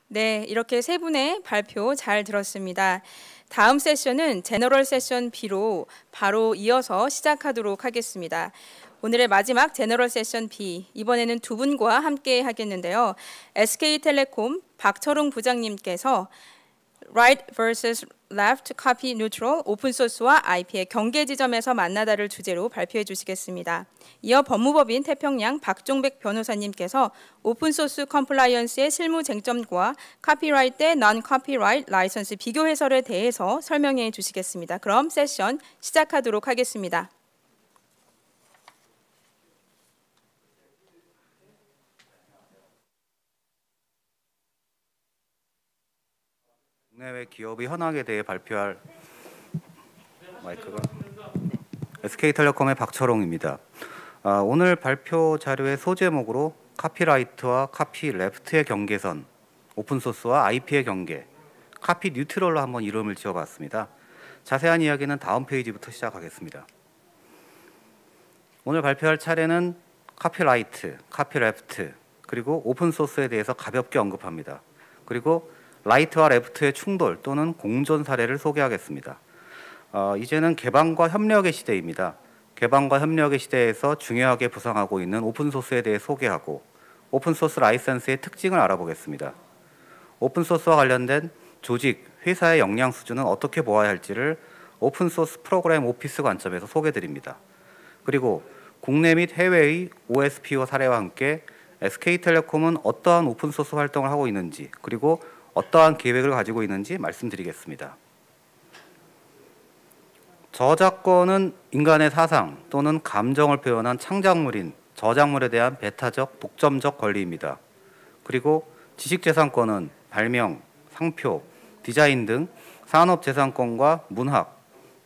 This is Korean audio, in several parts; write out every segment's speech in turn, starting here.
네, 이렇게 세 분의 발표 잘 들었습니다. 다음 세션은 제너럴 세션 B로 바로 이어서 시작하도록 하겠습니다. 오늘의 마지막 제너럴 세션 B, 이번에는 두 분과 함께 하겠는데요. SK텔레콤 박철웅 부장님께서 Right vs Left Copy Neutral 오픈소스와 IP의 경계 지점에서 만나다를 주제로 발표해 주시겠습니다. 이어 법무법인 태평양 박종백 변호사님께서 오픈소스 컴플라이언스의 실무 쟁점과 카피라이트 대 non-copyright 라이선스 비교 해설에 대해서 설명해 주시겠습니다. 그럼 세션 시작하도록 하겠습니다. 국내외 기업의 현황에 대해 발표할 마이크가 SK텔레콤의 박철웅입니다. 오늘 발표 자료의 소제목으로 카피라이트와 카피레프트의 경계선, 오픈소스와 IP의 경계, 카피 뉴트럴로 한번 이름을 지어봤습니다. 자세한 이야기는 다음 페이지부터 시작하겠습니다. 오늘 발표할 차례는 카피라이트, 카피레프트, 그리고 오픈소스에 대해서 가볍게 언급합니다. 그리고 라이트와 레프트의 충돌 또는 공존 사례를 소개하겠습니다. 이제는 개방과 협력의 시대입니다. 개방과 협력의 시대에서 중요하게 부상하고 있는 오픈소스에 대해 소개하고 오픈소스 라이선스의 특징을 알아보겠습니다. 오픈소스와 관련된 조직, 회사의 역량 수준은 어떻게 보아야 할지를 오픈소스 프로그램 오피스 관점에서 소개드립니다. 그리고 국내 및 해외의 OSPO 사례와 함께 SK텔레콤은 어떠한 오픈소스 활동을 하고 있는지 그리고 어떠한 계획을 가지고 있는지 말씀드리겠습니다. 저작권은 인간의 사상 또는 감정을 표현한 창작물인 저작물에 대한 배타적, 독점적 권리입니다. 그리고 지식재산권은 발명, 상표, 디자인 등 산업재산권과 문학,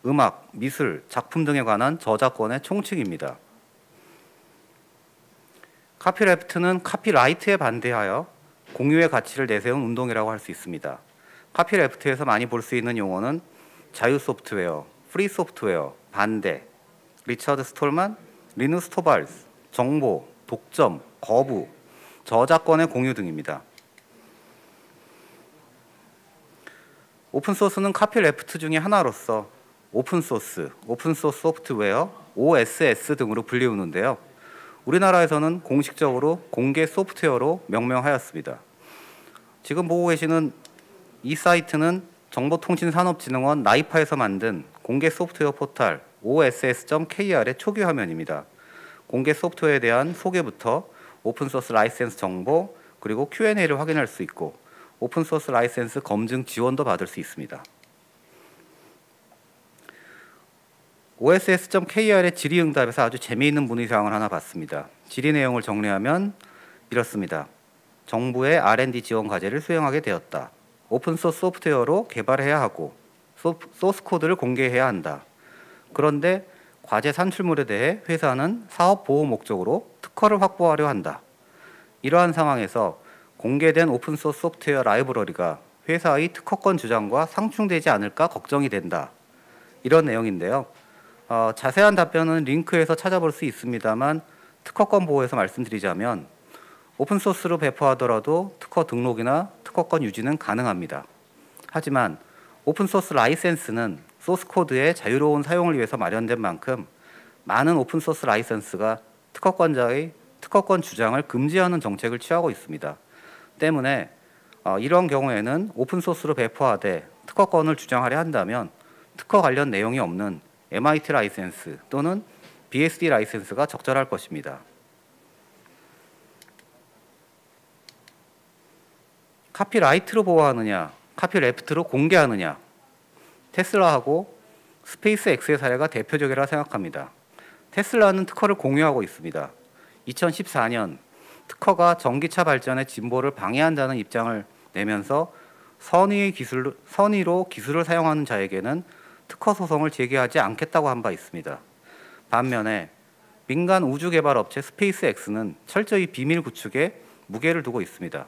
음악, 미술, 작품 등에 관한 저작권의 총칙입니다. 카피레프트는 카피라이트에 반대하여 공유의 가치를 내세운 운동이라고 할 수 있습니다. 카피레프트에서 많이 볼 수 있는 용어는 자유 소프트웨어, 프리 소프트웨어, 반대, 리처드 스톨만, 리누스 토발스, 정보, 독점, 거부, 저작권의 공유 등입니다. 오픈소스는 카피레프트 중에 하나로서 오픈소스, 오픈소스 소프트웨어, OSS 등으로 불리우는데요. 우리나라에서는 공식적으로 공개 소프트웨어로 명명하였습니다. 지금 보고 계시는 이 사이트는 정보통신산업진흥원 나이파에서 만든 공개 소프트웨어 포털 oss.kr의 초기 화면입니다. 공개 소프트웨어에 대한 소개부터 오픈소스 라이센스 정보 그리고 Q&A를 확인할 수 있고 오픈소스 라이센스 검증 지원도 받을 수 있습니다. oss.kr의 질의응답에서 아주 재미있는 문의사항을 하나 봤습니다. 질의 내용을 정리하면 이렇습니다. 정부의 R&D 지원 과제를 수행하게 되었다. 오픈소스 소프트웨어로 개발해야 하고 소스코드를 공개해야 한다. 그런데 과제 산출물에 대해 회사는 사업 보호 목적으로 특허를 확보하려 한다. 이러한 상황에서 공개된 오픈소스 소프트웨어 라이브러리가 회사의 특허권 주장과 상충되지 않을까 걱정이 된다. 이런 내용인데요. 자세한 답변은 링크에서 찾아볼 수 있습니다만 특허권 보호에서 말씀드리자면 오픈소스로 배포하더라도 특허 등록이나 특허권 유지는 가능합니다. 하지만 오픈소스 라이센스는 소스코드의 자유로운 사용을 위해서 마련된 만큼 많은 오픈소스 라이센스가 특허권자의 특허권 주장을 금지하는 정책을 취하고 있습니다. 때문에 이런 경우에는 오픈소스로 배포하되 특허권을 주장하려 한다면 특허 관련 내용이 없는 MIT 라이센스 또는 BSD 라이센스가 적절할 것입니다. 카피라이트로 보호하느냐, 카피레프트로 공개하느냐, 테슬라하고 스페이스X의 사례가 대표적이라 생각합니다. 테슬라는 특허를 공유하고 있습니다. 2014년 특허가 전기차 발전의 진보를 방해한다는 입장을 내면서 선의로 기술을 사용하는 자에게는 특허 소송을 제기하지 않겠다고 한 바 있습니다. 반면에 민간 우주개발업체 스페이스X는 철저히 비밀 구축에 무게를 두고 있습니다.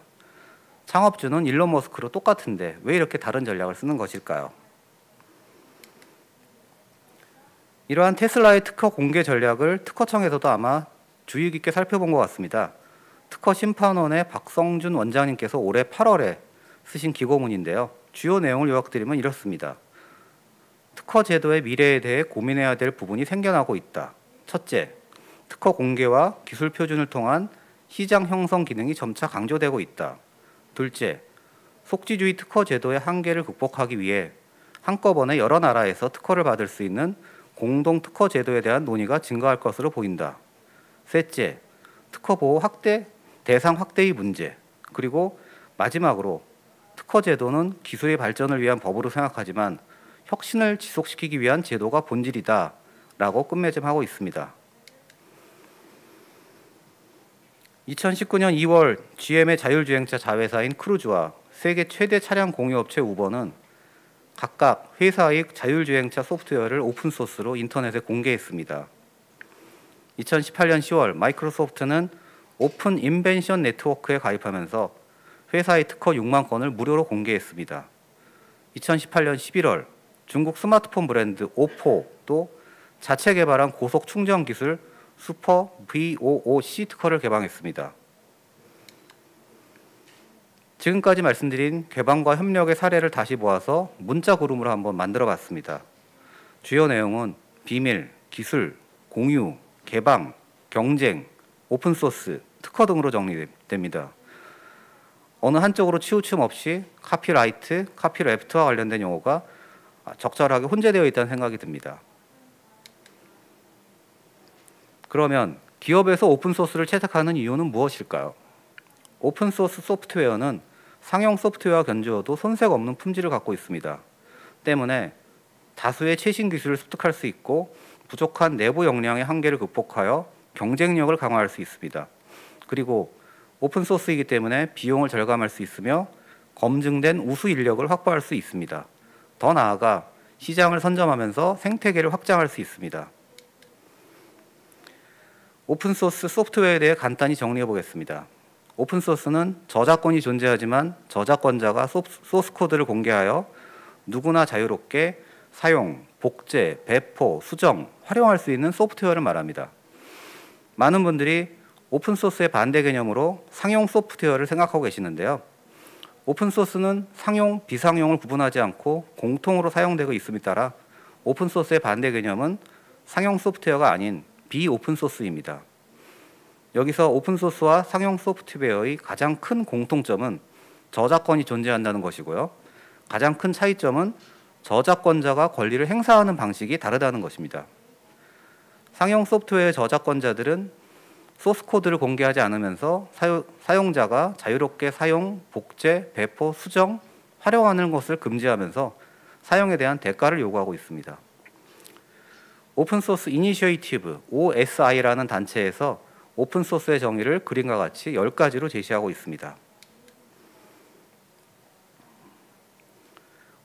창업주는 일론 머스크로 똑같은데 왜 이렇게 다른 전략을 쓰는 것일까요? 이러한 테슬라의 특허 공개 전략을 특허청에서도 아마 주의 깊게 살펴본 것 같습니다. 특허심판원의 박성준 원장님께서 올해 8월에 쓰신 기고문인데요. 주요 내용을 요약드리면 이렇습니다. 특허 제도의 미래에 대해 고민해야 될 부분이 생겨나고 있다. 첫째, 특허 공개와 기술 표준을 통한 시장 형성 기능이 점차 강조되고 있다. 둘째, 속지주의 특허 제도의 한계를 극복하기 위해 한꺼번에 여러 나라에서 특허를 받을 수 있는 공동 특허 제도에 대한 논의가 증가할 것으로 보인다. 셋째, 특허 보호 대상 확대의 문제. 그리고 마지막으로 특허 제도는 기술의 발전을 위한 법으로 생각하지만 혁신을 지속시키기 위한 제도가 본질이다 라고 끝맺음하고 있습니다. 2019년 2월 GM의 자율주행차 자회사인 크루즈와 세계 최대 차량 공유업체 우버는 각각 회사의 자율주행차 소프트웨어를 오픈소스로 인터넷에 공개했습니다. 2018년 10월 마이크로소프트는 오픈 인벤션 네트워크에 가입하면서 회사의 특허 6만 건을 무료로 공개했습니다. 2018년 11월 중국 스마트폰 브랜드 오포도 자체 개발한 고속 충전 기술 슈퍼 VOOC 특허를 개방했습니다. 지금까지 말씀드린 개방과 협력의 사례를 다시 모아서 문자 구름으로 한번 만들어 봤습니다. 주요 내용은 비밀, 기술, 공유, 개방, 경쟁, 오픈소스, 특허 등으로 정리됩니다. 어느 한쪽으로 치우침 없이 카피라이트, 카피레프트와 관련된 용어가 적절하게 혼재되어 있다는 생각이 듭니다. 그러면 기업에서 오픈소스를 채택하는 이유는 무엇일까요? 오픈소스 소프트웨어는 상용 소프트웨어와 견주어도 손색 없는 품질을 갖고 있습니다. 때문에 다수의 최신 기술을 습득할 수 있고 부족한 내부 역량의 한계를 극복하여 경쟁력을 강화할 수 있습니다. 그리고 오픈소스이기 때문에 비용을 절감할 수 있으며 검증된 우수 인력을 확보할 수 있습니다. 더 나아가 시장을 선점하면서 생태계를 확장할 수 있습니다. 오픈소스 소프트웨어에 대해 간단히 정리해 보겠습니다. 오픈소스는 저작권이 존재하지만 저작권자가 소스 코드를 공개하여 누구나 자유롭게 사용, 복제, 배포, 수정, 활용할 수 있는 소프트웨어를 말합니다. 많은 분들이 오픈소스의 반대 개념으로 상용 소프트웨어를 생각하고 계시는데요. 오픈소스는 상용, 비상용을 구분하지 않고 공통으로 사용되고 있음에 따라 오픈소스의 반대 개념은 상용 소프트웨어가 아닌 비오픈소스입니다. 여기서 오픈소스와 상용 소프트웨어의 가장 큰 공통점은 저작권이 존재한다는 것이고요. 가장 큰 차이점은 저작권자가 권리를 행사하는 방식이 다르다는 것입니다. 상용 소프트웨어의 저작권자들은 소스코드를 공개하지 않으면서 사용자가 자유롭게 사용, 복제, 배포, 수정, 활용하는 것을 금지하면서 사용에 대한 대가를 요구하고 있습니다. 오픈소스 이니셔티브 OSI라는 단체에서 오픈소스의 정의를 그림과 같이 10가지로 제시하고 있습니다.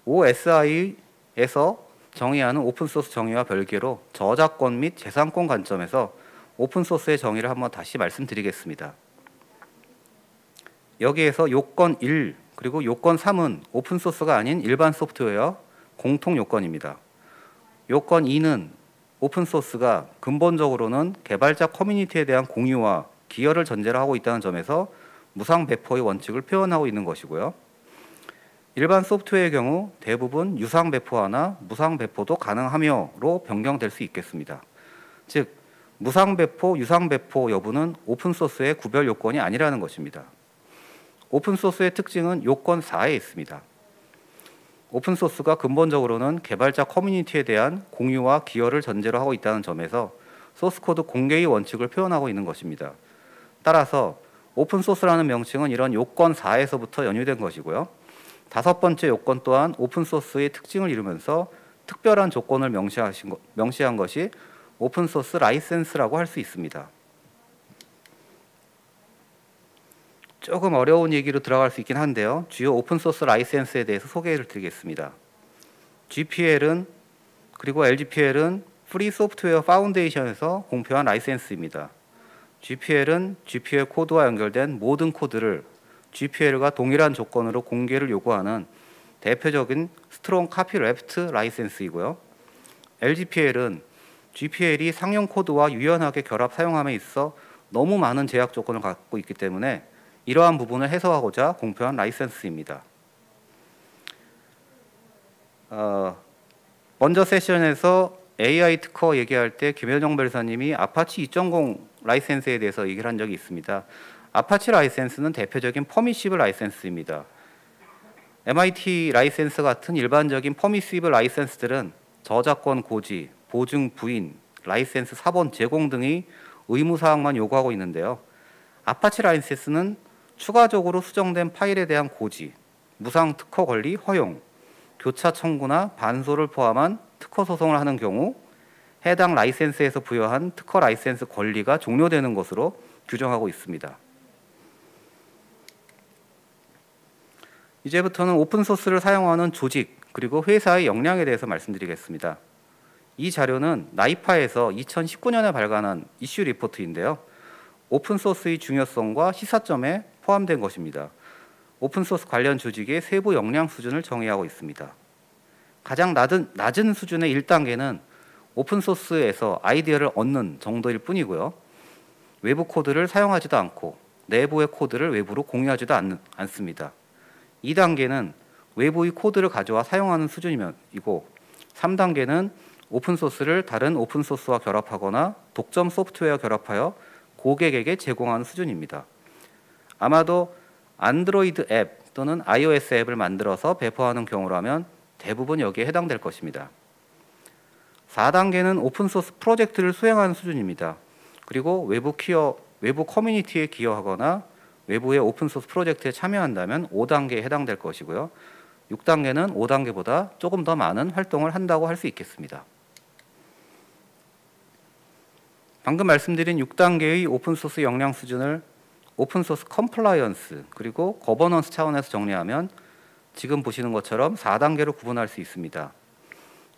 OSI에서 정의하는 오픈소스 정의와 별개로 저작권 및 재산권 관점에서 오픈소스의 정의를 한번 다시 말씀드리겠습니다. 여기에서 요건 1 그리고 요건 3은 오픈소스가 아닌 일반 소프트웨어 공통 요건입니다. 요건 2는 오픈소스가 근본적으로는 개발자 커뮤니티에 대한 공유와 기여를 전제로 하고 있다는 점에서 무상 배포의 원칙을 표현하고 있는 것이고요. 일반 소프트웨어의 경우 대부분 유상 배포하나 무상 배포도 가능하며로 변경될 수 있겠습니다. 즉 무상 배포, 유상 배포 여부는 오픈소스의 구별 요건이 아니라는 것입니다. 오픈소스의 특징은 요건 4에 있습니다. 오픈소스가 근본적으로는 개발자 커뮤니티에 대한 공유와 기여를 전제로 하고 있다는 점에서 소스코드 공개의 원칙을 표현하고 있는 것입니다. 따라서 오픈소스라는 명칭은 이런 요건 4에서부터 연유된 것이고요. 5번째 요건 또한 오픈소스의 특징을 이루면서 특별한 조건을 명시한 것이 오픈소스 라이센스라고 할 수 있습니다. 조금 어려운 얘기로 들어갈 수 있긴 한데요. 주요 오픈소스 라이센스에 대해서 소개를 드리겠습니다. GPL은 그리고 LGPL은 프리 소프트웨어 파운데이션에서 공표한 라이센스입니다. GPL은 GPL 코드와 연결된 모든 코드를 GPL과 동일한 조건으로 공개를 요구하는 대표적인 스트롱 카피레프트 라이센스이고요. LGPL은 GPL이 상용 코드와 유연하게 결합 사용함에 있어 너무 많은 제약 조건을 갖고 있기 때문에 이러한 부분을 해소하고자 공표한 라이센스입니다. 먼저 세션에서 AI 특허 얘기할 때 김현정 변호사님이 아파치 2.0 라이센스에 대해서 얘기를 한 적이 있습니다. 아파치 라이센스는 대표적인 퍼미시브 라이센스입니다. MIT 라이센스 같은 일반적인 퍼미시브 라이센스들은 저작권 고지, 보증 부인, 라이센스 사본 제공 등이 의무사항만 요구하고 있는데요. 아파치 라이센스는 추가적으로 수정된 파일에 대한 고지, 무상 특허 권리 허용, 교차 청구나 반소를 포함한 특허 소송을 하는 경우 해당 라이센스에서 부여한 특허 라이센스 권리가 종료되는 것으로 규정하고 있습니다. 이제부터는 오픈소스를 사용하는 조직 그리고 회사의 역량에 대해서 말씀드리겠습니다. 이 자료는 나이파에서 2019년에 발간한 이슈 리포트인데요. 오픈소스의 중요성과 시사점에 포함된 것입니다. 오픈소스 관련 조직의 세부 역량 수준을 정의하고 있습니다. 가장 낮은 수준의 1단계는 오픈소스에서 아이디어를 얻는 정도일 뿐이고요. 외부 코드를 사용하지도 않고 내부의 코드를 외부로 공유하지도 않습니다. 2단계는 외부의 코드를 가져와 사용하는 수준이고 3단계는 오픈소스를 다른 오픈소스와 결합하거나 독점 소프트웨어와 결합하여 고객에게 제공하는 수준입니다. 아마도 안드로이드 앱 또는 iOS 앱을 만들어서 배포하는 경우라면 대부분 여기에 해당될 것입니다. 4단계는 오픈소스 프로젝트를 수행하는 수준입니다. 그리고 외부 커뮤니티에 기여하거나 외부의 오픈소스 프로젝트에 참여한다면 5단계에 해당될 것이고요. 6단계는 5단계보다 조금 더 많은 활동을 한다고 할 수 있겠습니다. 방금 말씀드린 6단계의 오픈소스 역량 수준을 오픈소스 컴플라이언스 그리고 거버넌스 차원에서 정리하면 지금 보시는 것처럼 4단계로 구분할 수 있습니다.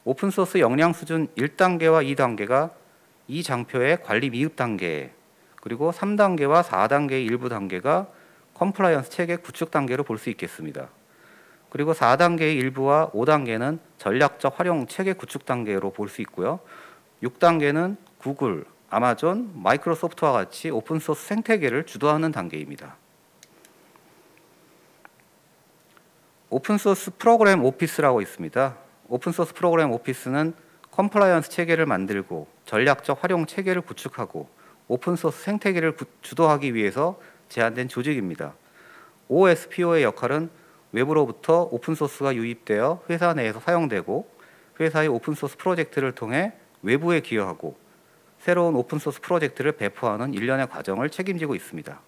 오픈소스 역량 수준 1단계와 2단계가 이 장표의 관리 미흡 단계 그리고 3단계와 4단계의 일부 단계가 컴플라이언스 체계 구축 단계로 볼 수 있겠습니다. 그리고 4단계의 일부와 5단계는 전략적 활용 체계 구축 단계로 볼 수 있고요. 6단계는 구글, 아마존, 마이크로소프트와 같이 오픈소스 생태계를 주도하는 단계입니다. 오픈소스 프로그램 오피스라고 있습니다. 오픈소스 프로그램 오피스는 컴플라이언스 체계를 만들고 전략적 활용 체계를 구축하고 오픈소스 생태계를 주도하기 위해서 제안된 조직입니다. OSPO의 역할은 외부로부터 오픈소스가 유입되어 회사 내에서 사용되고 회사의 오픈소스 프로젝트를 통해 외부에 기여하고 새로운 오픈소스 프로젝트를 배포하는 일련의 과정을 책임지고 있습니다.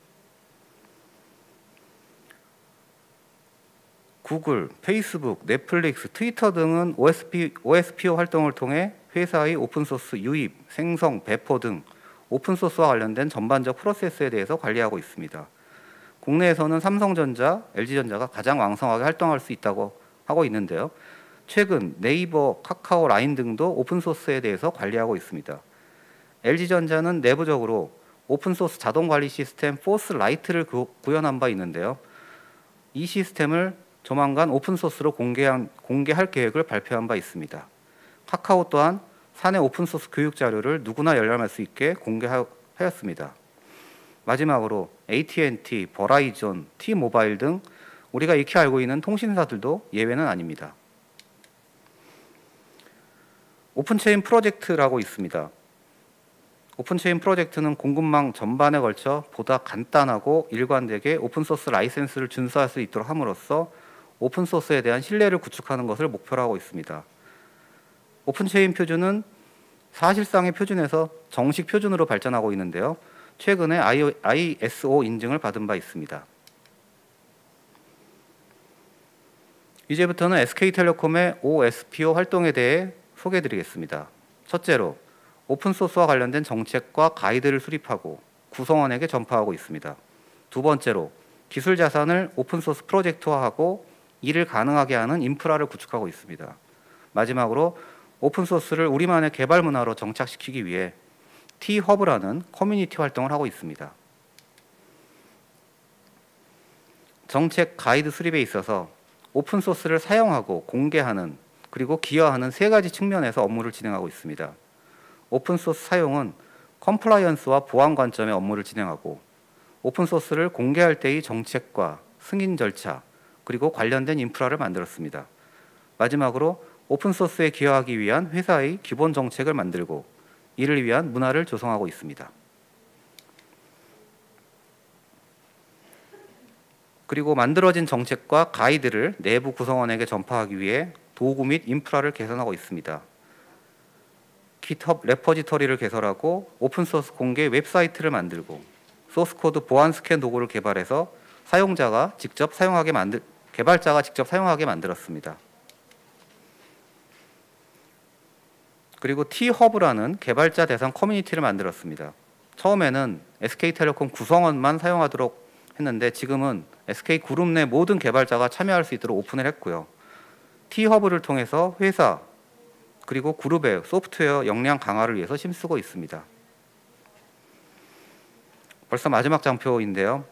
구글, 페이스북, 넷플릭스, 트위터 등은 OSPO 활동을 통해 회사의 오픈소스 유입, 생성, 배포 등 오픈소스와 관련된 전반적 프로세스에 대해서 관리하고 있습니다. 국내에서는 삼성전자, LG전자가 가장 왕성하게 활동할 수 있다고 하고 있는데요. 최근 네이버, 카카오, 라인 등도 오픈소스에 대해서 관리하고 있습니다. LG전자는 내부적으로 오픈소스 자동관리 시스템 포스 라이트를 구현한 바 있는데요. 이 시스템을 조만간 오픈소스로 공개할 계획을 발표한 바 있습니다. 카카오 또한 사내 오픈소스 교육 자료를 누구나 열람할 수 있게 공개하였습니다. 마지막으로 AT&T, 버라이존, T-모바일 등 우리가 익히 알고 있는 통신사들도 예외는 아닙니다. 오픈체인 프로젝트라고 있습니다. 오픈체인 프로젝트는 공급망 전반에 걸쳐 보다 간단하고 일관되게 오픈소스 라이센스를 준수할 수 있도록 함으로써 오픈소스에 대한 신뢰를 구축하는 것을 목표로 하고 있습니다. 오픈체인 표준은 사실상의 표준에서 정식 표준으로 발전하고 있는데요. 최근에 ISO 인증을 받은 바 있습니다. 이제부터는 SK텔레콤의 OSPO 활동에 대해 소개해드리겠습니다. 첫째로 오픈소스와 관련된 정책과 가이드를 수립하고 구성원에게 전파하고 있습니다. 두 번째로 기술 자산을 오픈소스 프로젝트화하고 이를 가능하게 하는 인프라를 구축하고 있습니다. 마지막으로 오픈소스를 우리만의 개발 문화로 정착시키기 위해 T-허브라는 커뮤니티 활동을 하고 있습니다. 정책 가이드 수립에 있어서 오픈소스를 사용하고 공개하는 그리고 기여하는 세 가지 측면에서 업무를 진행하고 있습니다. 오픈소스 사용은 컴플라이언스와 보안 관점의 업무를 진행하고 오픈소스를 공개할 때의 정책과 승인 절차 그리고 관련된 인프라를 만들었습니다. 마지막으로 오픈소스에 기여하기 위한 회사의 기본 정책을 만들고 이를 위한 문화를 조성하고 있습니다. 그리고 만들어진 정책과 가이드를 내부 구성원에게 전파하기 위해 도구 및 인프라를 개선하고 있습니다. GitHub 레포지터리를 개설하고 오픈소스 공개 웹사이트를 만들고 소스코드 보안 스캔 도구를 개발해서 개발자가 직접 사용하게 만들었습니다. 그리고 T-Hub라는 개발자 대상 커뮤니티를 만들었습니다. 처음에는 SK텔레콤 구성원만 사용하도록 했는데 지금은 SK그룹 내 모든 개발자가 참여할 수 있도록 오픈을 했고요. T-Hub를 통해서 회사 그리고 그룹의 소프트웨어 역량 강화를 위해서 힘쓰고 있습니다. 벌써 마지막 장표인데요.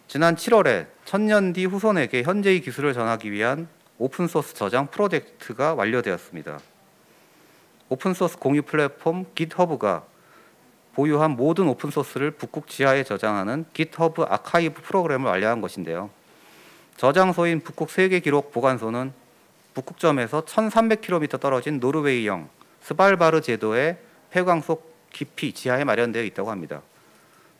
지난 7월에 천년 뒤 후손에게 현재의 기술을 전하기 위한 오픈소스 저장 프로젝트가 완료되었습니다. 오픈소스 공유 플랫폼 GitHub가 보유한 모든 오픈소스를 북극 지하에 저장하는 GitHub 아카이브 프로그램을 완료한 것인데요. 저장소인 북극 세계 기록 보관소는 북극점에서 1300km 떨어진 노르웨이형 스발바르 제도의 폐광 속 깊이 지하에 마련되어 있다고 합니다.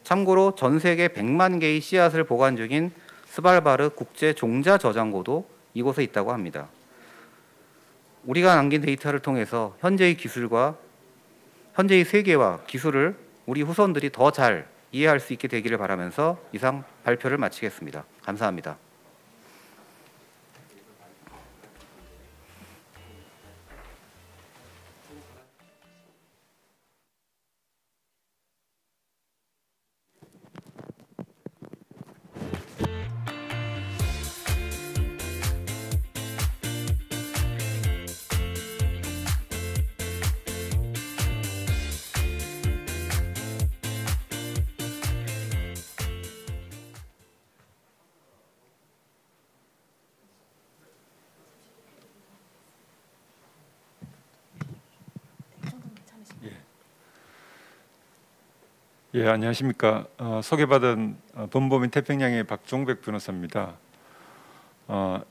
참고로 전 세계 100만 개의 씨앗을 보관 중인 스발바르 국제 종자 저장고도 이곳에 있다고 합니다. 우리가 남긴 데이터를 통해서 현재의 세계와 기술을 우리 후손들이 더 잘 이해할 수 있게 되기를 바라면서 이상 발표를 마치겠습니다. 감사합니다. 예, 안녕하십니까. 소개받은 범법인 태평양의 박종백 변호사입니다.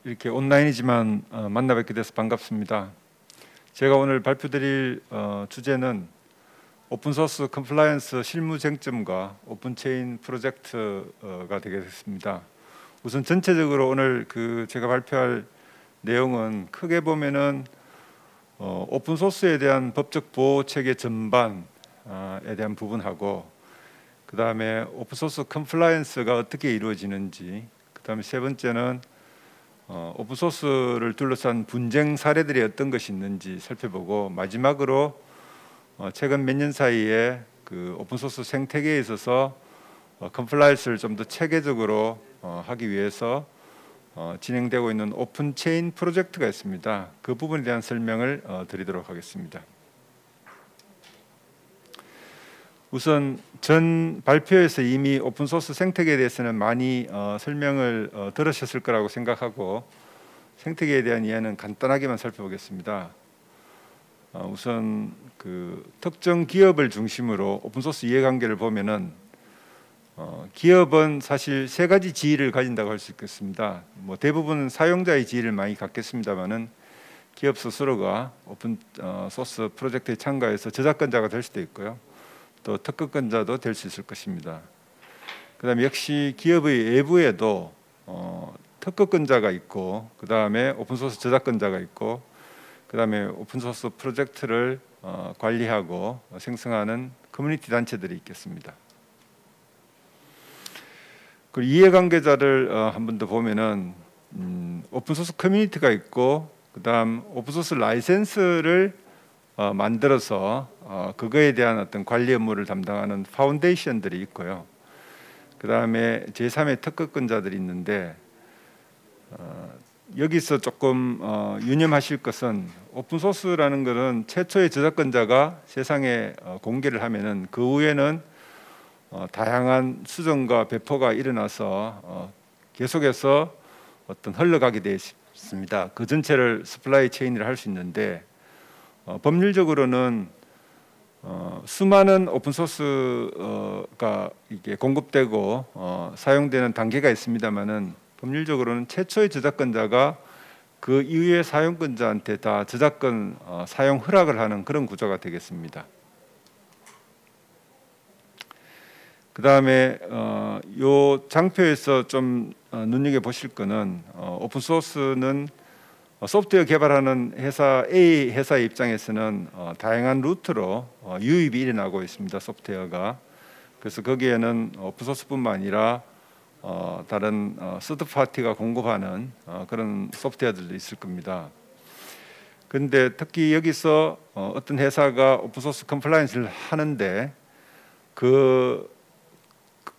이렇게 온라인이지만 만나 뵙게 돼서 반갑습니다. 제가 오늘 발표드릴 주제는 오픈소스 컴플라이언스 실무 쟁점과 오픈체인 프로젝트가 되겠습니다. 우선 전체적으로 오늘 제가 발표할 내용은 크게 보면은 오픈소스에 대한 법적 보호 체계 전반에 대한 부분하고, 그 다음에 오픈소스 컴플라이언스가 어떻게 이루어지는지, 그 다음에 세 번째는 오픈소스를 둘러싼 분쟁 사례들이 어떤 것이 있는지 살펴보고, 마지막으로 최근 몇 년 사이에 오픈소스 생태계에 있어서 컴플라이언스를 좀 더 체계적으로 하기 위해서 진행되고 있는 오픈체인 프로젝트가 있습니다. 그 부분에 대한 설명을 드리도록 하겠습니다. 우선 전 발표에서 이미 오픈소스 생태계에 대해서는 많이 설명을 들으셨을 거라고 생각하고, 생태계에 대한 이해는 간단하게만 살펴보겠습니다. 우선 특정 기업을 중심으로 오픈소스 이해관계를 보면은 기업은 사실 세 가지 지위를 가진다고 할 수 있겠습니다. 대부분 사용자의 지위를 많이 갖겠습니다만은 기업 스스로가 오픈소스 프로젝트에 참가해서 저작권자가 될 수도 있고요, 또 특허권자도 될 수 있을 것입니다. 그다음에 역시 기업의 외부에도 특허권자가 있고, 그다음에 오픈소스 저작권자가 있고, 그다음에 오픈소스 프로젝트를 관리하고 생성하는 커뮤니티 단체들이 있겠습니다. 그 이해관계자를 한 번 더 보면은 오픈소스 커뮤니티가 있고, 그다음 오픈소스 라이센스를 만들어서 그거에 대한 어떤 관리 업무를 담당하는 파운데이션들이 있고요. 그 다음에 제3의 특허권자들이 있는데, 여기서 조금 유념하실 것은 오픈소스라는 것은 최초의 저작권자가 세상에 공개를 하면은 그 후에는 다양한 수정과 배포가 일어나서 계속해서 어떤 흘러가게 되어 있습니다. 그 전체를 서플라이 체인이라 할 수 있는데, 법률적으로는 수많은 오픈소스가 이게 공급되고 사용되는 단계가 있습니다만은 법률적으로는 최초의 저작권자가 그 이후에 사용권자한테 다 저작권 사용 허락을 하는 그런 구조가 되겠습니다. 그 다음에 요 장표에서 좀 눈여겨 보실 거는 오픈 소스는 소프트웨어 개발하는 회사 A 회사의 입장에서는 다양한 루트로 유입이 일어나고 있습니다. 소프트웨어가. 그래서 거기에는 오픈소스뿐만 아니라 다른 서드 파티가 공급하는 그런 소프트웨어들도 있을 겁니다. 그런데 특히 여기서 어떤 회사가 오픈소스 컴플라이언스를 하는데 그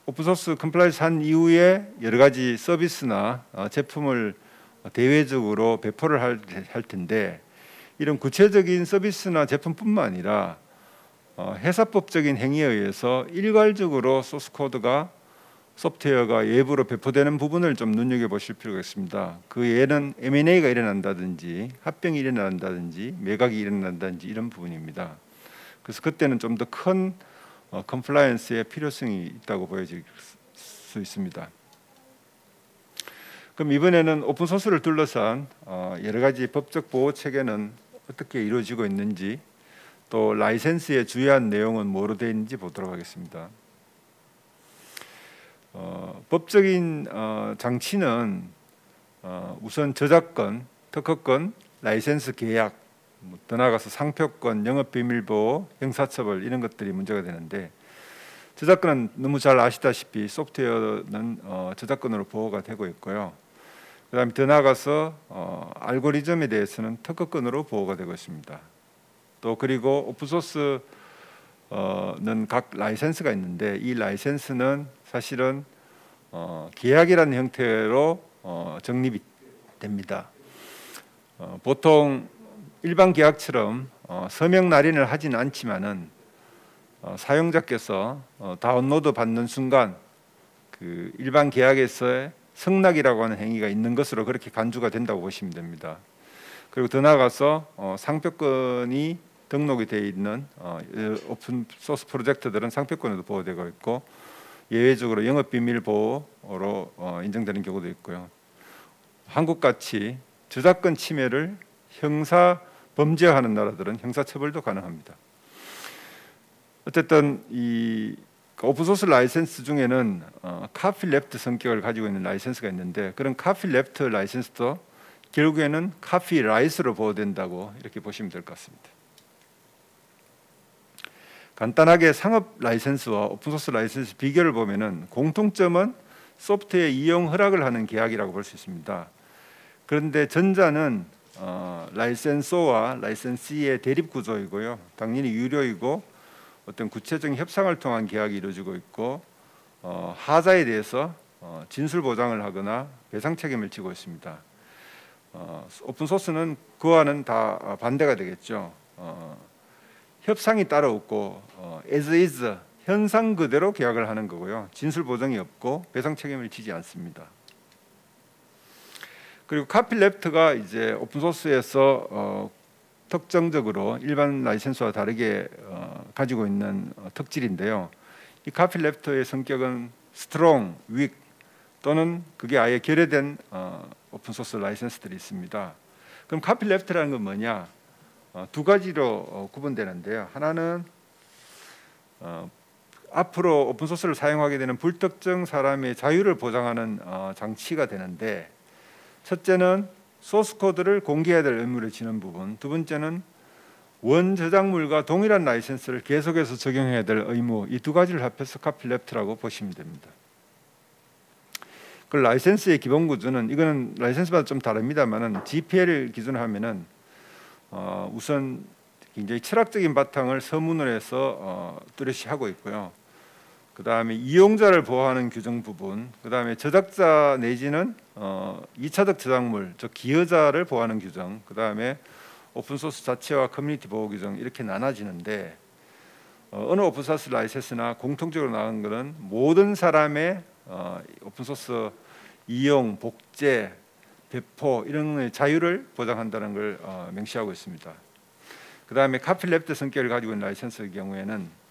오픈소스 컴플라이언스 한 이후에 여러 가지 서비스나 제품을 대외적으로 배포를 할 텐데 이런 구체적인 서비스나 제품뿐만 아니라 회사법적인 행위에 의해서 일괄적으로 소스 코드가 소프트웨어가 외부로 배포되는 부분을 좀 눈여겨보실 필요가 있습니다. 그 예는 M&A가 일어난다든지 합병이 일어난다든지 매각이 일어난다든지 이런 부분입니다. 그래서 그때는 좀 더 큰 컴플라이언스의 필요성이 있다고 보여질 수 있습니다. 그럼 이번에는 오픈소스를 둘러싼 여러 가지 법적 보호 체계는 어떻게 이루어지고 있는지 또 라이센스의 주요한 내용은 뭐로 되어 있는지 보도록 하겠습니다. 법적인 장치는 우선 저작권, 특허권, 라이센스 계약, 더 나아가서 상표권, 영업비밀보호, 형사처벌 이런 것들이 문제가 되는데 저작권은 너무 잘 아시다시피 소프트웨어는 저작권으로 보호가 되고 있고요. 그다음에 더 나아가서 알고리즘에 대해서는 특허권으로 보호가 되고 있습니다. 또 그리고 오픈소스는 각 라이센스가 있는데 이 라이센스는 사실은 계약이라는 형태로 정립이 됩니다. 보통 일반 계약처럼 서명 날인을 하지는 않지만은 사용자께서 다운로드 받는 순간 그 일반 계약에서의 승낙이라고 하는 행위가 있는 것으로 그렇게 간주가 된다고 보시면 됩니다. 그리고 더 나아가서 상표권이 등록이 되어 있는 오픈 소스 프로젝트들은 상표권에도 보호되고 있고 예외적으로 영업 비밀 보호로 인정되는 경우도 있고요. 한국같이 저작권 침해를 형사 범죄화하는 나라들은 형사처벌도 가능합니다. 어쨌든 이 오픈소스 라이센스 중에는 카피 랩트 성격을 가지고 있는 라이센스가 있는데 그런 카피 랩트 라이센스도 결국에는 카피 라이트로 보호된다고 이렇게 보시면 될 것 같습니다. 간단하게 상업 라이센스와 오픈소스 라이센스 비교를 보면은 공통점은 소프트웨어 이용 허락을 하는 계약이라고 볼 수 있습니다. 그런데 전자는 라이센서와 라이센시의 대립 구조이고요. 당연히 유료이고 어떤 구체적인 협상을 통한 계약이 이루어지고 있고 하자에 대해서 진술 보장을 하거나 배상 책임을 지고 있습니다. 오픈 소스는 그와는 다 반대가 되겠죠. 협상이 따로 없고 as is 현상 그대로 계약을 하는 거고요. 진술 보장이 없고 배상 책임을 지지 않습니다. 그리고 카피랩트가 이제 오픈 소스에서 특정적으로 일반 라이센스와 다르게 가지고 있는 특질인데요. 이 카피랩트의 성격은 스트롱, 윅 또는 그게 아예 결여된 오픈 소스 라이센스들이 있습니다. 그럼 카피랩트라는 건 뭐냐? 두 가지로 구분되는데요. 하나는 앞으로 오픈 소스를 사용하게 되는 불특정 사람의 자유를 보장하는 장치가 되는데 첫째는 소스 코드를 공개해야 될 의무를 지는 부분, 두 번째는 원 저작물과 동일한 라이센스를 계속해서 적용해야 될 의무, 이 두 가지를 합해서 카피랩트라고 보시면 됩니다. 그 라이센스의 기본 구조는 이거는 라이센스마다 좀 다릅니다만은 GPL을 기준으로 하면은 우선 굉장히 철학적인 바탕을 서문을 해서 뚜렷이 하고 있고요. 그 다음에 이용자를 보호하는 규정 부분, 그 다음에 저작자 내지는 2차적 저작물, 즉 기여자를 보호하는 규정, 그 다음에 오픈소스 자체와 커뮤니티 보호 규정 이렇게 나눠지는데 어느 오픈소스 라이센스나 공통적으로 나온 것은 모든 사람의 오픈소스 이용, 복제, 배포 이런 자유를 보장한다는 걸 명시하고 있습니다. 그 다음에 카피랩트 성격을 가지고 있는 라이센스의 경우에는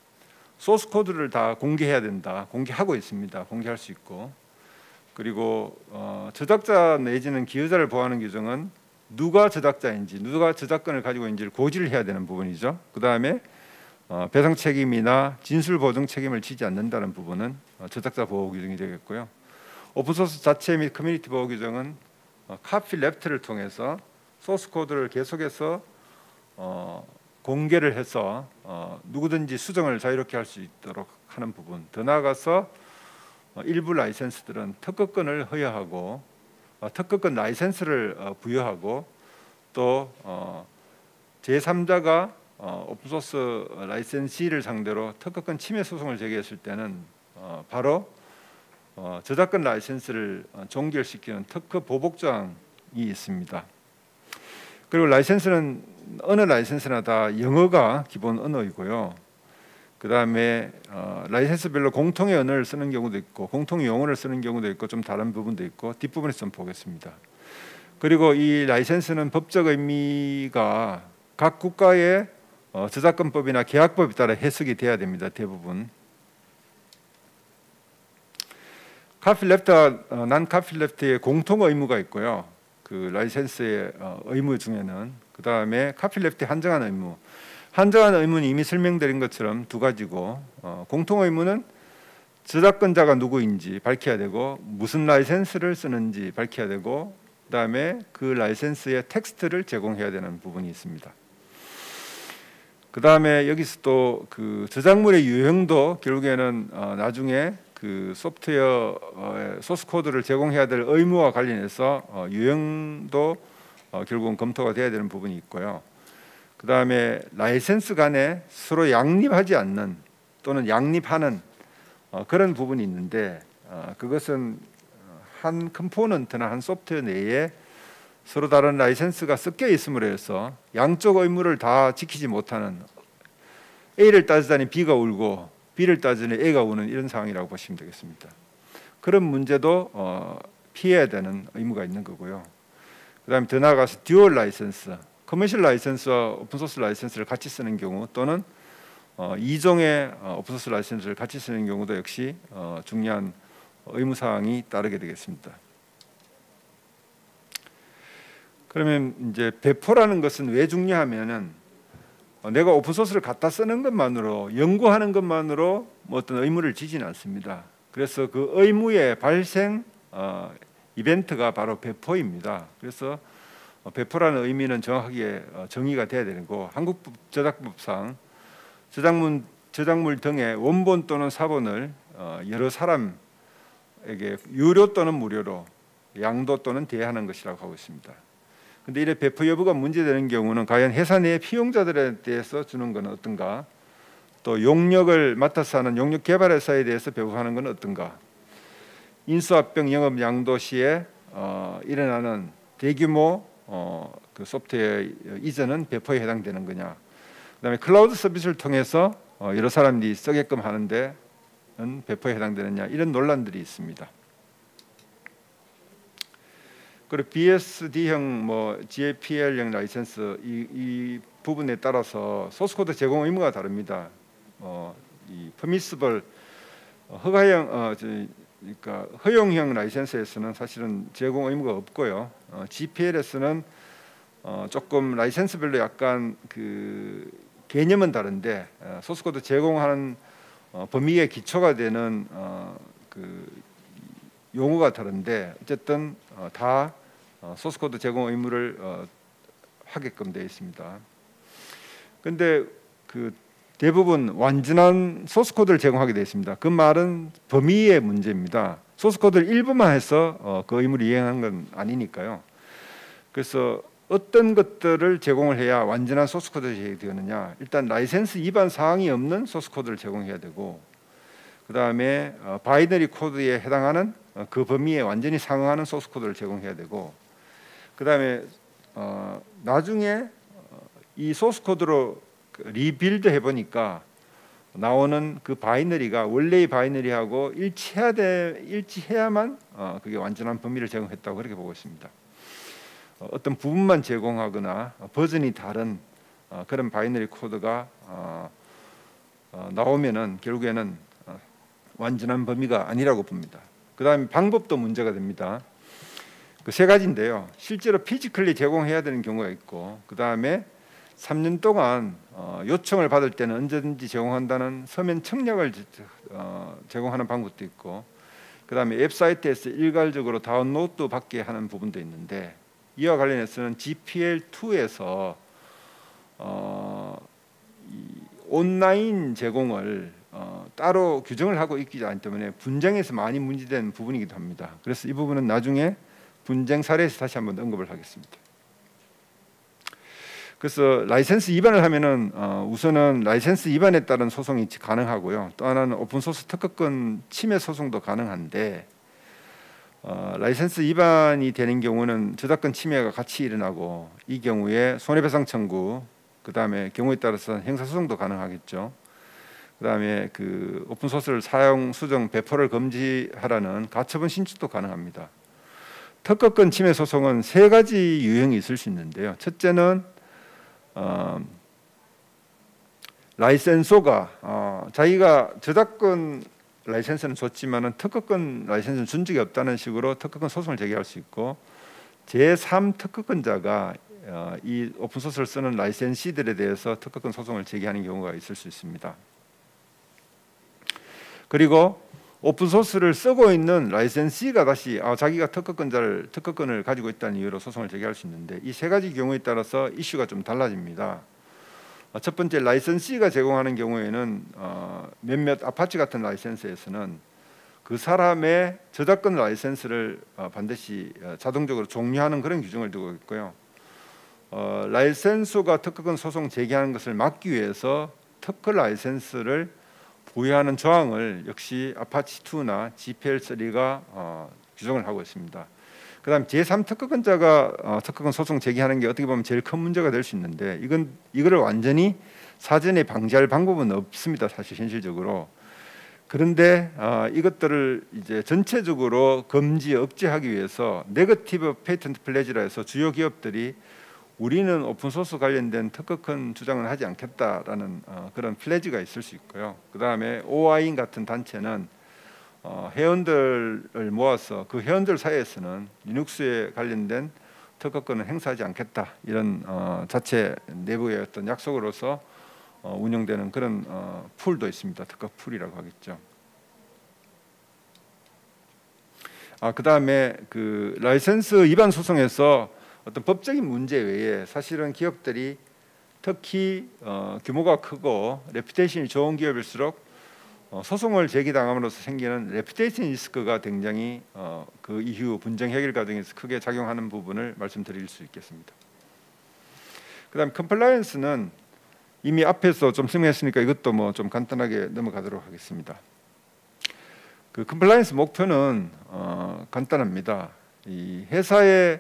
소스 코드를 다 공개해야 된다. 공개하고 있습니다. 공개할 수 있고 그리고 저작자 내지는 기여자를 보호하는 규정은 누가 저작자인지, 누가 저작권을 가지고 있는지를 고지를 해야 되는 부분이죠. 그 다음에 배상 책임이나 진술 보증 책임을 지지 않는다는 부분은 저작자 보호 규정이 되겠고요. 오픈소스 자체 및 커뮤니티 보호 규정은 카피 랩트를 통해서 소스 코드를 계속해서 공개를 해서 누구든지 수정을 자유롭게 할 수 있도록 하는 부분. 더 나아가서 일부 라이센스들은 특허권을 허용하고 특허권 라이센스를 부여하고 또 제3자가 오픈소스 라이센시를 상대로 특허권 침해 소송을 제기했을 때는 바로 저작권 라이센스를 종결시키는 특허 보복 조항이 있습니다. 그리고 라이센스는 어느 라이센스나 다 영어가 기본 언어이고요. 그 다음에 라이센스별로 공통의 언어를 쓰는 경우도 있고 공통 용어를 쓰는 경우도 있고 좀 다른 부분도 있고 뒷부분에서 좀 보겠습니다. 그리고 이 라이센스는 법적 의미가 각 국가의 저작권법이나 계약법에 따라 해석이 돼야 됩니다. 대부분. 카피랩트와 난 카피랩트의 공통 의무가 있고요. 그 라이센스의 의무 중에는 그 다음에 카피랩트의 한정한 의무. 한정한 의무는 이미 설명드린 것처럼 두 가지고 공통 의무는 저작권자가 누구인지 밝혀야 되고 무슨 라이센스를 쓰는지 밝혀야 되고 그 다음에 그 라이센스의 텍스트를 제공해야 되는 부분이 있습니다. 그 다음에 여기서 또 그 저작물의 유형도 결국에는 나중에 그 소프트웨어 소스 코드를 제공해야 될 의무와 관련해서 유형도 결국은 검토가 돼야 되는 부분이 있고요. 그 다음에 라이센스 간에 서로 양립하지 않는 또는 양립하는 그런 부분이 있는데 그것은 한 컴포넌트나 한 소프트웨어 내에 서로 다른 라이센스가 섞여 있음으로 해서 양쪽 의무를 다 지키지 못하는 A를 따지자니 B가 울고 B를 따지니 A가 우는 이런 상황이라고 보시면 되겠습니다. 그런 문제도 피해야 되는 의무가 있는 거고요. 그 다음에 더 나아가서 듀얼 라이센스, 커머셜 라이센스와 오픈소스 라이센스를 같이 쓰는 경우 또는 이종의 오픈소스 라이센스를 같이 쓰는 경우도 역시 중요한 의무사항이 따르게 되겠습니다. 그러면 이제 배포라는 것은 왜 중요하면은 내가 오픈소스를 갖다 쓰는 것만으로 연구하는 것만으로 뭐 어떤 의무를 지지는 않습니다. 그래서 그 의무의 발생 이벤트가 바로 배포입니다. 그래서 배포라는 의미는 정확하게 정의가 돼야 되고 한국 저작법상 저작물 등의 원본 또는 사본을 여러 사람에게 유료 또는 무료로 양도 또는 대여하는 것이라고 하고 있습니다. 근데 이래 배포 여부가 문제되는 경우는 과연 회사 내 피용자들에 대해서 주는 건 어떤가? 또 용역을 맡아서 하는 용역 개발 회사에 대해서 배포하는 건 어떤가? 인수합병 영업 양도 시에 일어나는 대규모 그 소프트웨어 이전은 배포에 해당되는 거냐? 그다음에 클라우드 서비스를 통해서 여러 사람들이 쓰게끔 하는 데는 배포에 해당되느냐? 이런 논란들이 있습니다. 그리고 BSD형, GAPL형 라이센스 이 부분에 따라서 소스코드 제공 의무가 다릅니다. 이 퍼미시블 허가형, 그러니까 허용형 라이센스에서는 사실은 제공 의무가 없고요. GPL에서는 조금 라이센스별로 약간 그 개념은 다른데 소스코드 제공하는 범위의 기초가 되는 그 용어가 다른데 어쨌든 다 소스코드 제공 의무를 하게끔 되어 있습니다. 그런데 그 대부분 완전한 소스코드를 제공하게 되어 있습니다. 그 말은 범위의 문제입니다. 소스코드를 일부만 해서 그 의무를 이행한 건 아니니까요. 그래서 어떤 것들을 제공을 해야 완전한 소스코드가 제공되느냐? 일단 라이센스 위반 사항이 없는 소스코드를 제공해야 되고 그 다음에 바이너리 코드에 해당하는 그 범위에 완전히 상응하는 소스코드를 제공해야 되고 그 다음에 나중에 이 소스코드로 리빌드 해보니까 나오는 그 바이너리가 원래의 바이너리하고 일치해야만 그게 완전한 범위를 제공했다고 그렇게 보고 있습니다. 어떤 부분만 제공하거나 버전이 다른 그런 바이너리 코드가 나오면은 결국에는 완전한 범위가 아니라고 봅니다. 그 다음에 방법도 문제가 됩니다. 그 세 가지인데요. 실제로 피지컬리 제공해야 되는 경우가 있고, 그 다음에 3년 동안 요청을 받을 때는 언제든지 제공한다는 서면 청약을 제공하는 방법도 있고, 그 다음에 웹사이트에서 일괄적으로 다운로드 받게 하는 부분도 있는데, 이와 관련해서는 GPL2에서 온라인 제공을 따로 규정을 하고 있기 때문에 분쟁에서 많이 문제된 부분이기도 합니다. 그래서 이 부분은 나중에 분쟁 사례에서 다시 한번 언급을 하겠습니다. 그래서 라이센스 위반을 하면은 우선은 라이센스 위반에 따른 소송이 가능하고요. 또 하나는 오픈소스 특허권 침해 소송도 가능한데, 라이센스 위반이 되는 경우는 저작권 침해가 같이 일어나고, 이 경우에 손해배상 청구, 그 다음에 경우에 따라서 형사소송도 가능하겠죠. 그 다음에 그 오픈소스를 사용, 수정, 배포를 금지하라는 가처분 신청도 가능합니다. 특허권 침해 소송은 세 가지 유형이 있을 수 있는데요. 첫째는 라이센소가 자기가 저작권 라이센스는 줬지만은 특허권 라이센스는 준 적이 없다는 식으로 특허권 소송을 제기할 수 있고, 제3 특허권자가 이 오픈소스를 쓰는 라이센시들에 대해서 특허권 소송을 제기하는 경우가 있을 수 있습니다. 그리고 오픈소스를 쓰고 있는 라이센시가 다시 자기가 특허권을 가지고 있다는 이유로 소송을 제기할 수 있는데, 이 세 가지 경우에 따라서 이슈가 좀 달라집니다. 첫 번째, 라이센시가 제공하는 경우에는 몇몇 아파치 같은 라이센스에서는 그 사람의 저작권 라이센스를 반드시 자동적으로 종료하는 그런 규정을 두고 있고요. 라이센소가 특허권 소송 제기하는 것을 막기 위해서 특허 라이센스를 보유하는 조항을 역시 아파치2나 GPL3가 규정을 하고 있습니다. 그다음 제3 특허권자가 특허권 소송 제기하는 게 어떻게 보면 제일 큰 문제가 될 수 있는데, 이거를 완전히 사전에 방지할 방법은 없습니다, 사실 현실적으로. 그런데 이것들을 이제 전체적으로 금지 억제하기 위해서 네거티브 페이턴트 플레지라 해서 주요 기업들이 우리는 오픈소스 관련된 특허권 주장은 하지 않겠다라는 그런 플레지가 있을 수 있고요. 그 다음에 OIN 같은 단체는 회원들을 모아서 그 회원들 사이에서는 리눅스에 관련된 특허권을 행사하지 않겠다, 이런 자체 내부의 어떤 약속으로서 운영되는 그런 풀도 있습니다. 특허 풀이라고 하겠죠. 그 다음에 그 라이센스 위반 소송에서 어떤 법적인 문제 외에 사실은 기업들이 특히 규모가 크고 레퓨테이션이 좋은 기업일수록 소송을 제기당함으로써 생기는 레퓨테이션 리스크가 굉장히 그 이후 분쟁 해결 과정에서 크게 작용하는 부분을 말씀드릴 수 있겠습니다. 그다음 컴플라이언스는 이미 앞에서 좀 설명했으니까 이것도 뭐 좀 간단하게 넘어가도록 하겠습니다. 그 컴플라이언스 목표는 간단합니다. 이 회사에서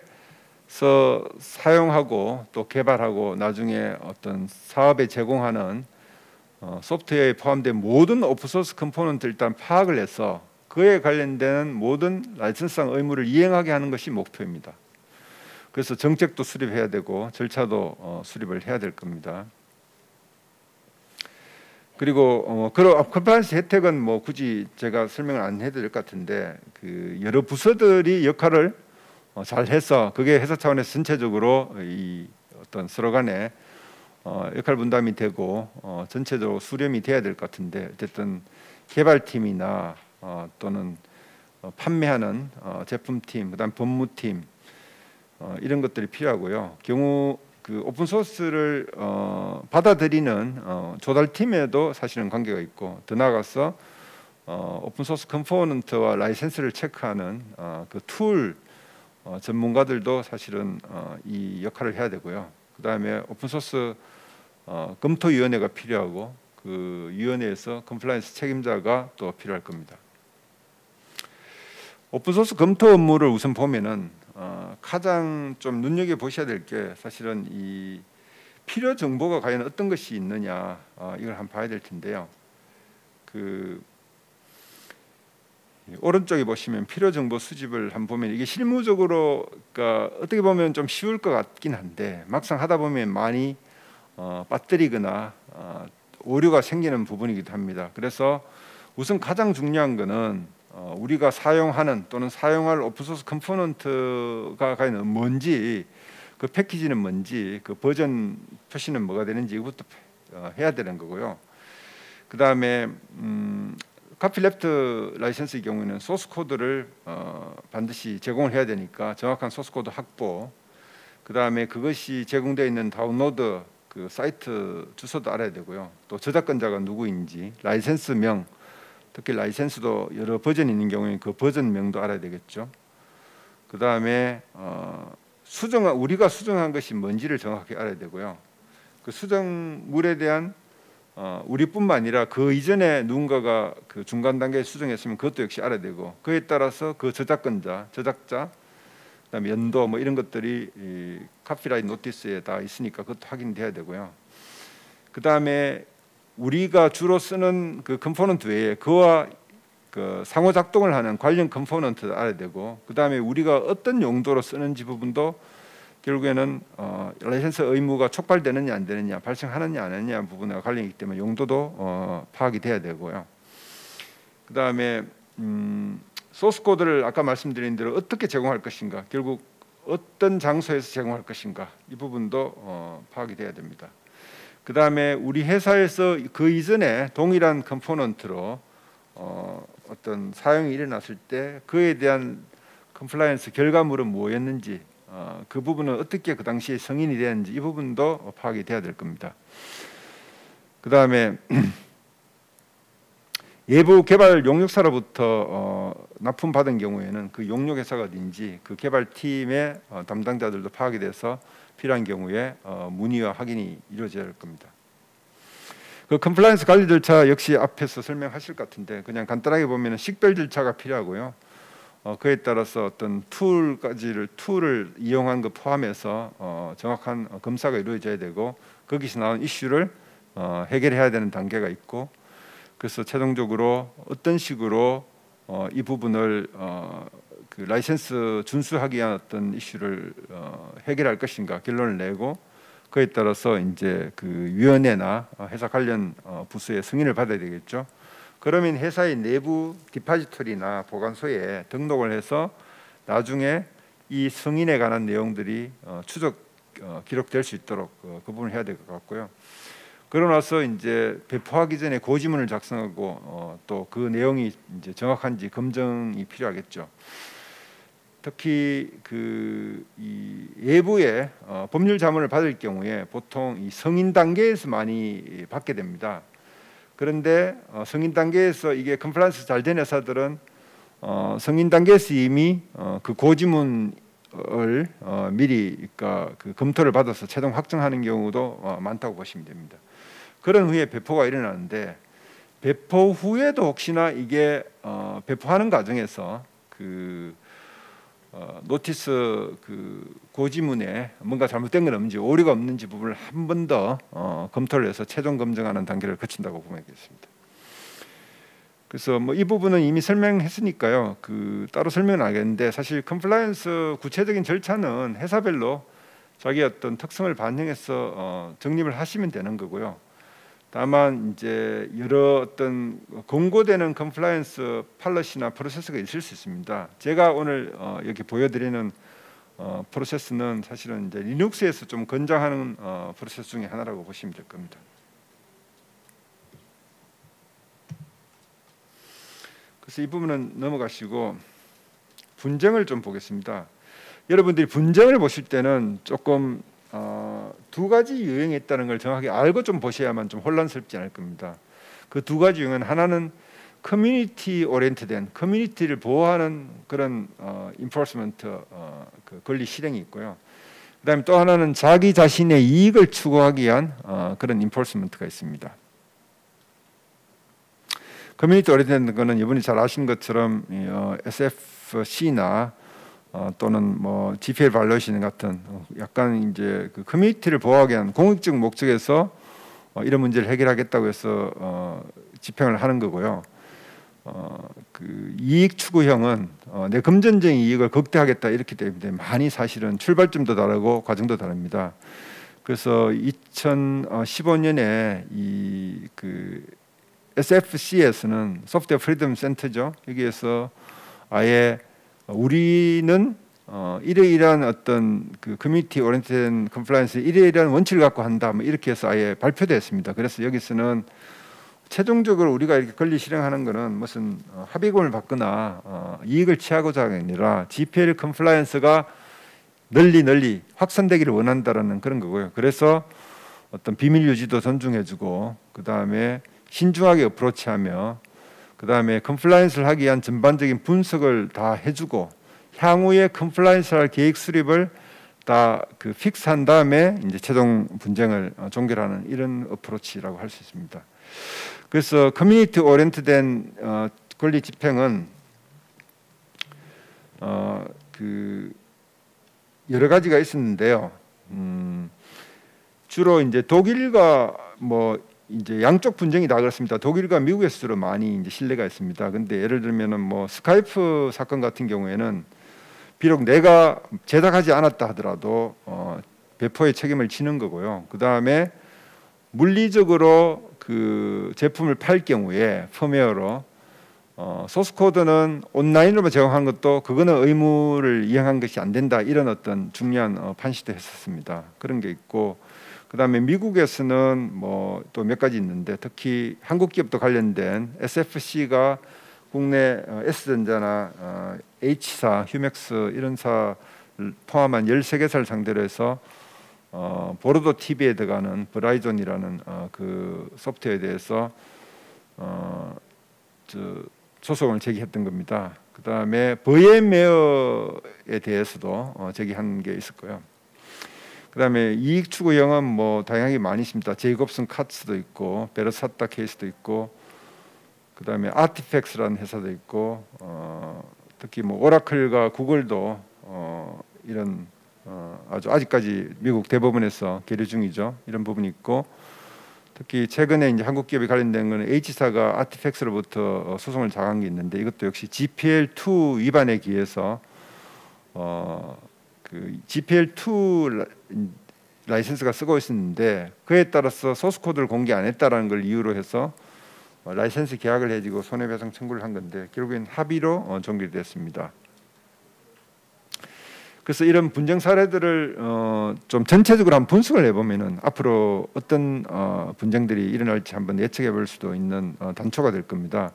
사용하고 또 개발하고 나중에 어떤 사업에 제공하는 소프트웨어에 포함된 모든 오픈소스 컴포넌트를 일단 파악을 해서 그에 관련된 모든 라이선스상 의무를 이행하게 하는 것이 목표입니다. 그래서 정책도 수립해야 되고 절차도 수립을 해야 될 겁니다. 그리고 컴플라이언스 혜택은 뭐 굳이 제가 설명을 안 해도 될 것 같은데, 그 여러 부서들이 역할을 잘 해서 그게 회사 차원에서 전체적으로 이 어떤 서로 간에 역할 분담이 되고 전체적으로 수렴이 돼야 될 것 같은데, 어쨌든 개발팀이나 또는 판매하는 제품팀, 그다음 법무팀 이런 것들이 필요하고요. 경우 그 오픈 소스를 받아들이는 조달팀에도 사실은 관계가 있고, 더 나아가서 오픈 소스 컴포넌트와 라이센스를 체크하는 그 툴 전문가들도 사실은 이 역할을 해야 되고요. 그 다음에 오픈 소스 검토위원회가 필요하고, 그 위원회에서 컴플라이언스 책임자가 또 필요할 겁니다. 오픈 소스 검토 업무를 우선 보면은 가장 좀 눈여겨 보셔야 될 게 사실은 이 필요 정보가 과연 어떤 것이 있느냐, 이걸 한번 봐야 될 텐데요. 그 오른쪽에 보시면 필요 정보 수집을 한번 보면 이게 실무적으로 그러니까 어떻게 보면 좀 쉬울 것 같긴 한데, 막상 하다 보면 많이 빠뜨리거나 오류가 생기는 부분이기도 합니다. 그래서 우선 가장 중요한 거는 우리가 사용하는 또는 사용할 오픈소스 컴포넌트가 과연 뭔지, 그 패키지는 뭔지, 그 버전 표시는 뭐가 되는지 이것도 해야 되는 거고요. 그 다음에 카피랩트 라이센스의 경우에는 소스 코드를 반드시 제공을 해야 되니까 정확한 소스 코드 확보, 그 다음에 그것이 제공되어 있는 다운로드 그 사이트 주소도 알아야 되고요. 또 저작권자가 누구인지, 라이센스명, 특히 라이센스도 여러 버전이 있는 경우에 그 버전명도 알아야 되겠죠. 그 다음에 우리가 수정한 것이 뭔지를 정확히 알아야 되고요. 그 수정물에 대한 우리뿐만 아니라 그 이전에 누군가가 그 중간 단계에 수정했으면 그것도 역시 알아야 되고, 그에 따라서 그 저작권자, 저작자, 그다음에 연도 뭐 이런 것들이 이 카피라이트 노티스에 다 있으니까 그것도 확인돼야 되고요. 그다음에 우리가 주로 쓰는 그 컴포넌트 외에 그와 그 상호 작동을 하는 관련 컴포넌트도 알아야 되고, 그다음에 우리가 어떤 용도로 쓰는지 부분도 결국에는 라이센스 의무가 촉발되느냐 안 되느냐, 발생하느냐 안 하느냐 부분과 관련이기 때문에 용도도 파악이 돼야 되고요. 그다음에 소스 코드를 아까 말씀드린 대로 어떻게 제공할 것인가, 결국 어떤 장소에서 제공할 것인가, 이 부분도 파악이 돼야 됩니다. 그 다음에 우리 회사에서 그 이전에 동일한 컴포넌트로 어떤 사용이 일어났을 때 그에 대한 컴플라이언스 결과물은 뭐였는지, 그 부분은 어떻게 그 당시에 승인이 되었는지 이 부분도 파악이 돼야 될 겁니다. 그 다음에 외부 개발 용역사로부터 납품받은 경우에는 그 용역회사가 어딘지 그 개발팀의 담당자들도 파악이 돼서 필요한 경우에 문의와 확인이 이루어져야 할 겁니다. 그 컴플라이언스 관리 절차 역시 앞에서 설명하실 것 같은데 그냥 간단하게 보면 식별 절차가 필요하고요. 그에 따라서 어떤 툴을 이용한 것 포함해서 정확한 검사가 이루어져야 되고, 거기서 나온 이슈를 해결해야 되는 단계가 있고, 그래서 최종적으로 어떤 식으로 이 부분을 그 라이센스 준수하기 위한 어떤 이슈를 해결할 것인가 결론을 내고, 그에 따라서 이제 그 위원회나 회사 관련 부서의 승인을 받아야 되겠죠. 그러면 회사의 내부 디파지토리나 보관소에 등록을 해서 나중에 이 승인에 관한 내용들이 기록될 수 있도록 그 부분을 해야 될 것 같고요. 그러고 나서 이제 배포하기 전에 고지문을 작성하고 또 그 내용이 이제 정확한지 검증이 필요하겠죠. 특히 이 외부의 법률 자문을 받을 경우에 보통 이 승인 단계에서 많이 받게 됩니다. 그런데 승인 단계에서 이게 컴플라이언스 잘 된 회사들은 승인 단계에서 이미 그 고지문을 미리 그러니까 그 검토를 받아서 최종 확정하는 경우도 많다고 보시면 됩니다. 그런 후에 배포가 일어나는데, 배포 후에도 혹시나 이게 배포하는 과정에서 그 노티스 그 고지문에 뭔가 잘못된 건 없는지, 오류가 없는지 부분을 한 번 더 검토를 해서 최종 검증하는 단계를 거친다고 보면 되겠습니다. 그래서 뭐 이 부분은 이미 설명했으니까요. 그 따로 설명은 안 하겠는데, 사실 컴플라이언스 구체적인 절차는 회사별로 자기 어떤 특성을 반영해서 정립을 하시면 되는 거고요. 다만 이제 여러 어떤 공고되는 컴플라이언스 팔러시나 프로세스가 있을 수 있습니다. 제가 오늘 여기 보여드리는 프로세스는 사실은 이제 리눅스에서 좀 권장하는 프로세스 중에 하나라고 보시면 될 겁니다. 그래서 이 부분은 넘어가시고 분쟁을 좀 보겠습니다. 여러분들이 분쟁을 보실 때는 조금 두 가지 유형이 있다는 걸 정확히 알고 좀 보셔야만 좀 혼란스럽지 않을 겁니다. 그 두 가지 유형은, 하나는 커뮤니티 오리엔트된, 커뮤니티를 보호하는 그런 인포스먼트 그 권리 실행이 있고요. 그다음에 또 하나는 자기 자신의 이익을 추구하기 위한 그런 인포스먼트가 있습니다. 커뮤니티 오리엔트된 거는 이분이 잘 아시는 것처럼 SFC나 또는 뭐 GPL 발레이션 같은 약간 이제 그 커뮤니티를 보호하기 위한 공익적 목적에서 이런 문제를 해결하겠다고 해서 집행을 하는 거고요. 그 이익 추구형은 내 금전적인 이익을 극대화하겠다 이렇기 때문에 많이 사실은 출발점도 다르고 과정도 다릅니다. 그래서 2015년에 이 그 SFC에서는 소프트웨어 프리덤 센터죠. 여기에서 아예 우리는 이러이러한 어떤 그 커뮤니티 오리엔티드 컴플라이언스 이러이러한 원칙을 갖고 한다. 뭐 이렇게 해서 아예 발표됐습니다. 그래서 여기서는 최종적으로 우리가 이렇게 권리 실행하는 것은 무슨 합의금을 받거나 이익을 취하고자 하는 게 아니라 GPL 컴플라이언스가 널리 확산되기를 원한다라는 그런 거고요. 그래서 어떤 비밀 유지도 존중해주고 그 다음에 신중하게 어프로치하며 그 다음에 컴플라이언스를 하기 위한 전반적인 분석을 다 해주고 향후에 컴플라이언스할 계획 수립을 다 그 픽스한 다음에 이제 최종 분쟁을 종결하는 이런 어프로치라고 할 수 있습니다. 그래서 커뮤니티 오리엔트된 권리 집행은 그 여러 가지가 있었는데요. 주로 이제 독일과 뭐 이제 양쪽 분쟁이 다 그렇습니다. 독일과 미국에서 주로 많이 이제 신뢰가 있습니다. 근데 예를 들면은 뭐 스카이프 사건 같은 경우에는 비록 내가 제작하지 않았다 하더라도 배포의 책임을 지는 거고요. 그 다음에 물리적으로 그 제품을 팔 경우에 펌웨어로 소스 코드는 온라인으로만 제공하는 것도 그거는 의무를 이행한 것이 안 된다 이런 어떤 중요한 판시도 했었습니다. 그런 게 있고 그 다음에 미국에서는 뭐 또 몇 가지 있는데 특히 한국 기업도 관련된 SFC가 국내 S전자나 H사, 휴맥스 이런 사를 포함한 13개사를 상대로 해서 보르도 TV에 들어가는 브라이존이라는 그 소프트웨어에 대해서 소송을 제기했던 겁니다. 그 다음에 버예메어에 대해서도 제기한 게 있었고요. 그 다음에 이익 추구형은 뭐 다양하게 많이 있습니다. 제이콥슨 카츠도 있고 베르사타 케이스도 있고 그 다음에 아티팩스라는 회사도 있고 특히 뭐 오라클과 구글도 이런 아직까지 미국 대법원에서 계류 중이죠. 이런 부분이 있고 특히 최근에 이제 한국 기업이 관련된 거는 H사가 아티팩스로부터 소송을 당한 게 있는데 이것도 역시 GPL2 위반에 기해서 그 GPL2 라이센스가 쓰고 있었는데 그에 따라서 소스 코드를 공개 안 했다라는 걸 이유로 해서 라이센스 계약을 해지고 손해배상 청구를 한 건데 결국엔 합의로 종결됐습니다. 그래서 이런 분쟁 사례들을 좀 전체적으로 한번 분석을 해보면은 앞으로 어떤 분쟁들이 일어날지 한번 예측해 볼 수도 있는 단초가 될 겁니다.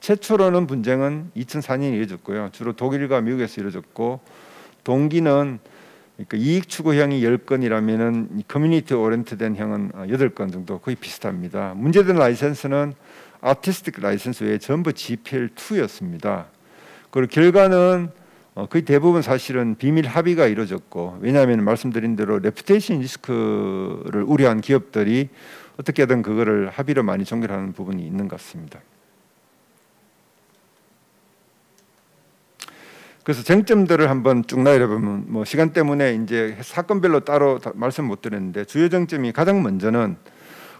최초로는 분쟁은 2004년에 이루어졌고요. 주로 독일과 미국에서 이루어졌고 동기는 그러니까 이익 추구형이 10건이라면은 커뮤니티 오리엔트된 형은 8건 정도 거의 비슷합니다. 문제된 라이센스는 아티스틱 라이센스 외에 전부 GPL2였습니다. 그리고 결과는 거의 대부분 사실은 비밀 합의가 이루어졌고 왜냐하면 말씀드린 대로 레퓨테이션 리스크를 우려한 기업들이 어떻게든 그거를 합의로 많이 종결하는 부분이 있는 것 같습니다. 그래서 쟁점들을 한번 쭉 나열해보면 뭐 시간 때문에 이제 사건별로 따로 말씀 못 드렸는데 주요 쟁점이 가장 먼저는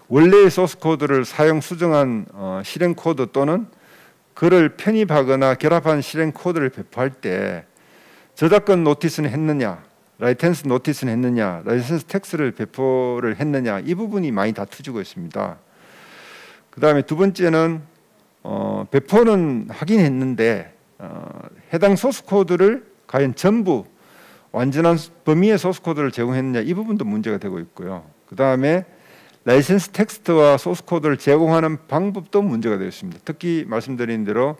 원래의 소스 코드를 사용 수정한 실행 코드 또는 그를 편입하거나 결합한 실행 코드를 배포할 때 저작권 노티스는 했느냐, 라이센스 노티스는 했느냐, 라이센스 텍스를 배포를 했느냐 이 부분이 많이 다투지고 있습니다. 그 다음에 두 번째는 배포는 하긴 했는데 해당 소스 코드를 과연 전부 완전한 범위의 소스 코드를 제공했느냐 이 부분도 문제가 되고 있고요. 그 다음에 라이센스 텍스트와 소스 코드를 제공하는 방법도 문제가 되어 있습니다. 특히 말씀드린 대로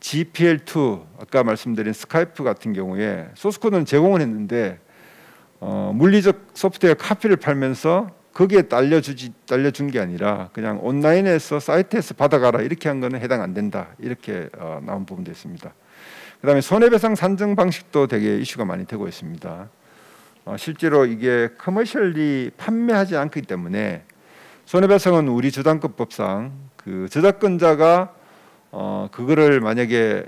GPL2 아까 말씀드린 스카이프 같은 경우에 소스 코드는 제공을 했는데 물리적 소프트웨어 카피를 팔면서 거기에 딸려준 게 아니라 그냥 온라인에서 사이트에서 받아가라 이렇게 한 거는 해당 안 된다 이렇게 나온 부분도 있습니다. 그 다음에 손해배상 산정 방식도 되게 이슈가 많이 되고 있습니다. 실제로 이게 커머셜리 판매하지 않기 때문에 손해배상은 우리 저작권법상 그 저작권자가 그거를 만약에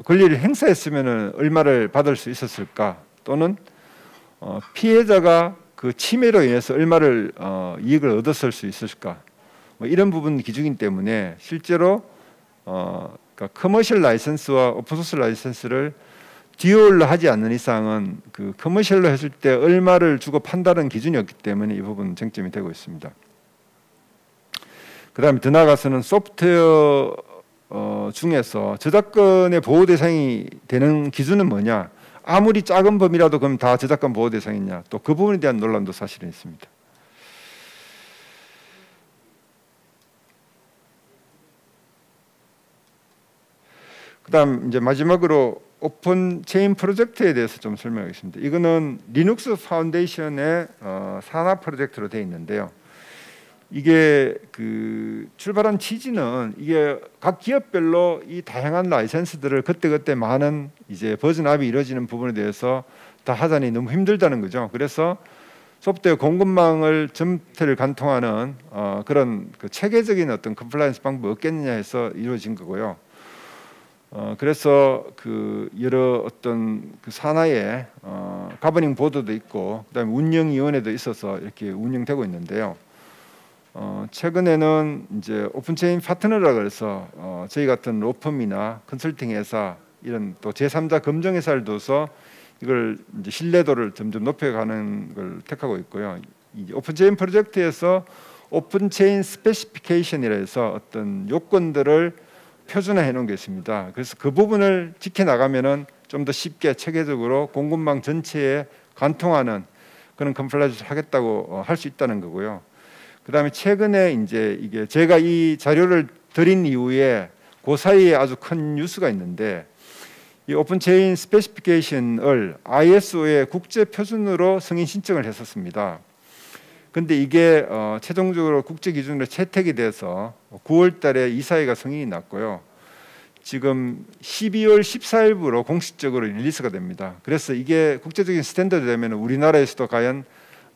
권리를 행사했으면은 얼마를 받을 수 있었을까 또는 피해자가 그 침해로 인해서 얼마를 이익을 얻었을 수 있을까 뭐 이런 부분 기준이기 때문에 실제로 그러니까 커머셜 라이센스와 오픈소스 라이센스를 듀얼로 하지 않는 이상은 그 커머셜로 했을 때 얼마를 주고 판다는 기준이 없기 때문에 이 부분 쟁점이 되고 있습니다. 그다음에 더 나아가서는 소프트웨어 중에서 저작권의 보호 대상이 되는 기준은 뭐냐? 아무리 작은 범위라도 그럼 다 저작권 보호 대상이냐? 또 그 부분에 대한 논란도 사실은 있습니다. 그다음 이제 마지막으로 오픈 체인 프로젝트에 대해서 좀 설명하겠습니다. 이거는 리눅스 파운데이션의 산하 프로젝트로 되어 있는데요. 이게 그 출발한 취지는 이게 각 기업별로 이 다양한 라이센스들을 그때그때 많은 이제 버전업이 이루어지는 부분에 대해서 다 하자니 너무 힘들다는 거죠. 그래서 소프트웨어 공급망을 전체를 관통하는 그런 그 체계적인 어떤 컴플라이언스 방법이 없겠느냐 해서 이루어진 거고요. 그래서 그 여러 어떤 그 산하에 가버닝 보드도 있고 그다음에 운영위원회도 있어서 이렇게 운영되고 있는데요. 최근에는 이제 오픈체인 파트너라 그래서 저희 같은 로펌이나 컨설팅 회사 이런 또 제3자 검증 회사를 둬서 이걸 이제 신뢰도를 점점 높여가는 걸 택하고 있고요. 이 오픈체인 프로젝트에서 오픈체인 스페시피케이션이라 해서 어떤 요건들을 표준화해 놓은 게 있습니다. 그래서 그 부분을 지켜나가면은 좀 더 쉽게 체계적으로 공급망 전체에 관통하는 그런 컴플라이언스를 하겠다고 할 수 있다는 거고요. 그다음에 최근에 이제 이게 제가 이 자료를 드린 이후에 그 사이에 아주 큰 뉴스가 있는데 이 오픈체인 스페시피케이션을 ISO의 국제 표준으로 승인 신청을 했었습니다. 근데 이게 최종적으로 국제 기준으로 채택이 돼서 9월 달에 이사회가 승인이 났고요. 지금 12월 14일부로 공식적으로 릴리스가 됩니다. 그래서 이게 국제적인 스탠더드 되면 우리나라에서도 과연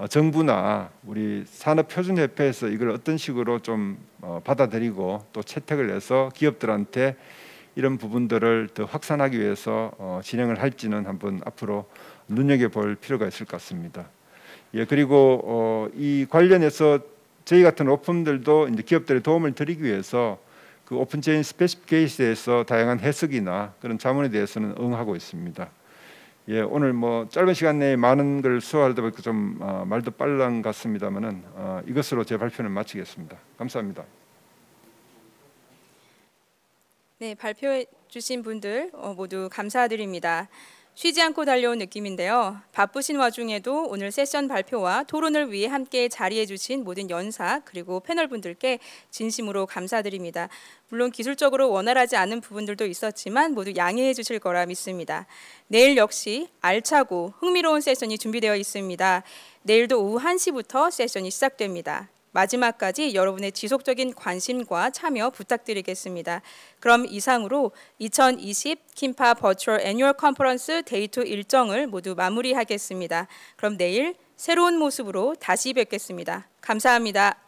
정부나 우리 산업표준협회에서 이걸 어떤 식으로 좀 받아들이고 또 채택을 해서 기업들한테 이런 부분들을 더 확산하기 위해서 진행을 할지는 한번 앞으로 눈여겨볼 필요가 있을 것 같습니다. 예, 그리고 이 관련해서 저희 같은 로펌들도 이제 기업들의 도움을 드리기 위해서 그 오픈체인 스페시피케이션에서 다양한 해석이나 그런 자문에 대해서는 응하고 있습니다. 예, 오늘 뭐 짧은 시간 내에 많은 걸 수호하다 보니까 좀 말도 빨란 것 같습니다만은 이것으로 제 발표는 마치겠습니다. 감사합니다. 네, 발표해 주신 분들 모두 감사드립니다. 쉬지 않고 달려온 느낌인데요. 바쁘신 와중에도 오늘 세션 발표와 토론을 위해 함께 자리해 주신 모든 연사 그리고 패널분들께 진심으로 감사드립니다. 물론 기술적으로 원활하지 않은 부분들도 있었지만 모두 양해해 주실 거라 믿습니다. 내일 역시 알차고 흥미로운 세션이 준비되어 있습니다. 내일도 오후 1시부터 세션이 시작됩니다. 마지막까지 여러분의 지속적인 관심과 참여 부탁드리겠습니다. 그럼 이상으로 2020 킴파 버추얼 애뉴얼 컨퍼런스 데이 2 일정을 모두 마무리하겠습니다. 그럼 내일 새로운 모습으로 다시 뵙겠습니다. 감사합니다.